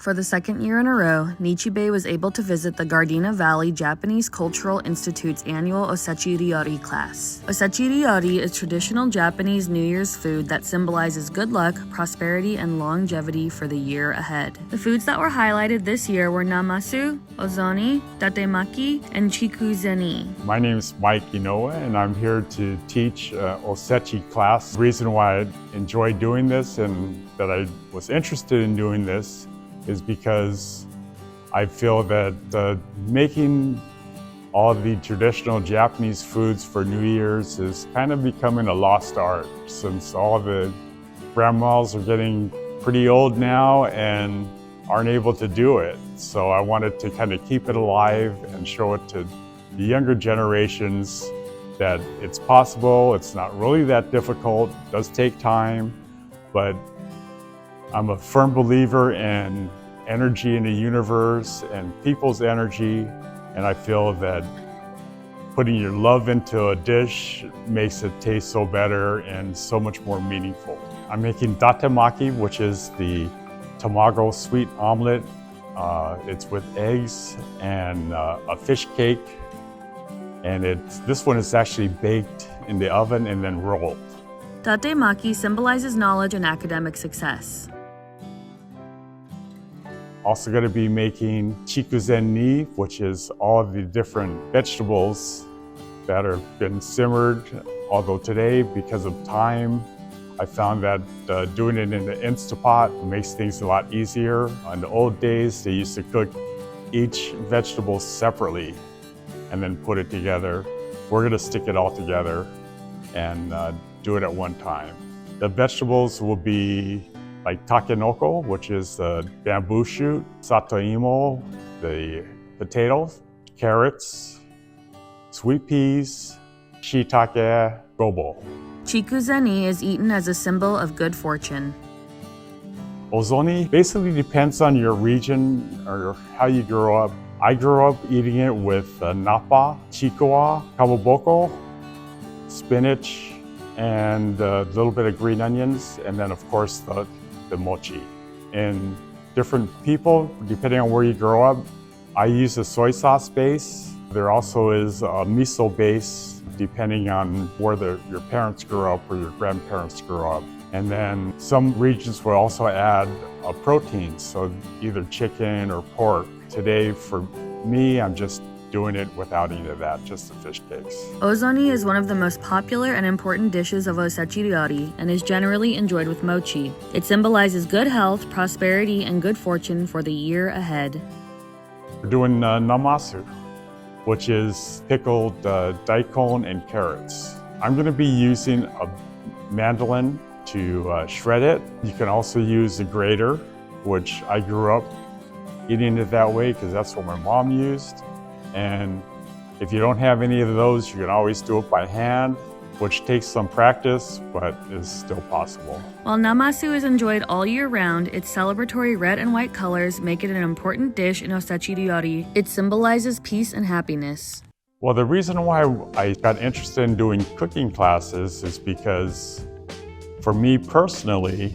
For the second year in a row, Nichibei was able to visit the Gardena Valley Japanese Cultural Institute's annual Osechi Ryori class. Osechi Ryori is traditional Japanese New Year's food that symbolizes good luck, prosperity, and longevity for the year ahead. The foods that were highlighted this year were namasu, ozoni, datemaki, and chikuzeni. My name is Mike Inoue, and I'm here to teach Osechi class. The reason why I enjoy doing this and that I was interested in doing this is because I feel that making all the traditional Japanese foods for New Year's is kind of becoming a lost art, since all the grandmas are getting pretty old now and aren't able to do it. So I wanted to kind of keep it alive and show it to the younger generations that it's possible, it's not really that difficult, it does take time, but I'm a firm believer in energy in the universe and people's energy, and I feel that putting your love into a dish makes it taste so better and so much more meaningful. I'm making datemaki, which is the tamago sweet omelet. It's with eggs and a fish cake, and this one is actually baked in the oven and then rolled. Datemaki symbolizes knowledge and academic success. Also going to be making chikuzeni, which is all the different vegetables that have been simmered. Although today, because of time, I found that doing it in the Instute makes things a lot easier. In the old days, they used to cook each vegetable separately and then put it together. We're going to stick it all together and do it at one time. The vegetables will be like takenoko, which is the bamboo shoot, satoimo, the potatoes, carrots, sweet peas, shiitake, gobo. Chikuzeni is eaten as a symbol of good fortune. Ozoni basically depends on your region or how you grew up. I grew up eating it with napa, chikua, kamaboko, spinach, and a little bit of green onions, and then of course the mochi. And different people, depending on where you grow up, I use a soy sauce base. There also is a miso base, depending on where your parents grew up or your grandparents grew up. And then some regions will also add a protein, so either chicken or pork. Today, for me, I'm just doing it without any of that, just the fish cakes. Ozoni is one of the most popular and important dishes of Osechi Ryori and is generally enjoyed with mochi. It symbolizes good health, prosperity, and good fortune for the year ahead. We're doing namasu, which is pickled daikon and carrots. I'm going to be using a mandolin to shred it. You can also use a grater, which I grew up eating it that way because that's what my mom used. And if you don't have any of those, you can always do it by hand, which takes some practice, but is still possible. While namasu is enjoyed all year round, its celebratory red and white colors make it an important dish in Osechi Ryori. It symbolizes peace and happiness. Well, the reason why I got interested in doing cooking classes is because, for me personally,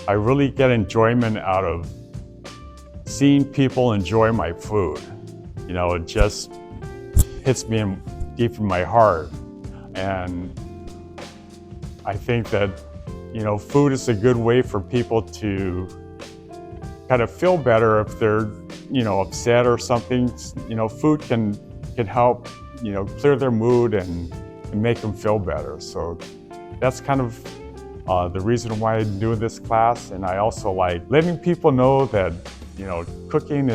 I really get enjoyment out of seeing people enjoy my food. You know, it just hits me deep in my heart. And I think that, you know, food is a good way for people to kind of feel better if they're, you know, upset or something. You know, food can help, you know, clear their mood and make them feel better. So that's kind of the reason why I'm doing this class. And I also like letting people know that, you know, cooking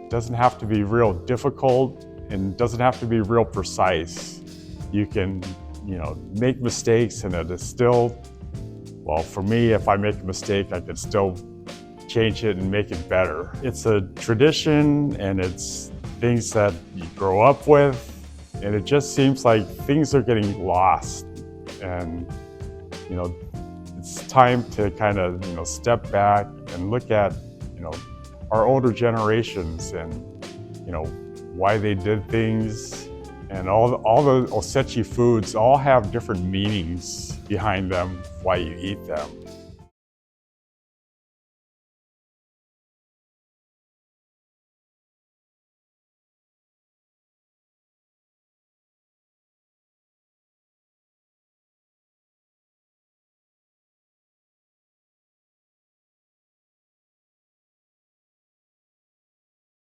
doesn't have to be real difficult and doesn't have to be real precise. You can, you know, make mistakes and it is still, well, for me, if I make a mistake, I can still change it and make it better. It's a tradition and it's things that you grow up with, and it just seems like things are getting lost. And, you know, it's time to kind of, you know, step back and look at, you know, our older generations and, you know, why they did things. And all the Osechi foods all have different meanings behind them, why you eat them.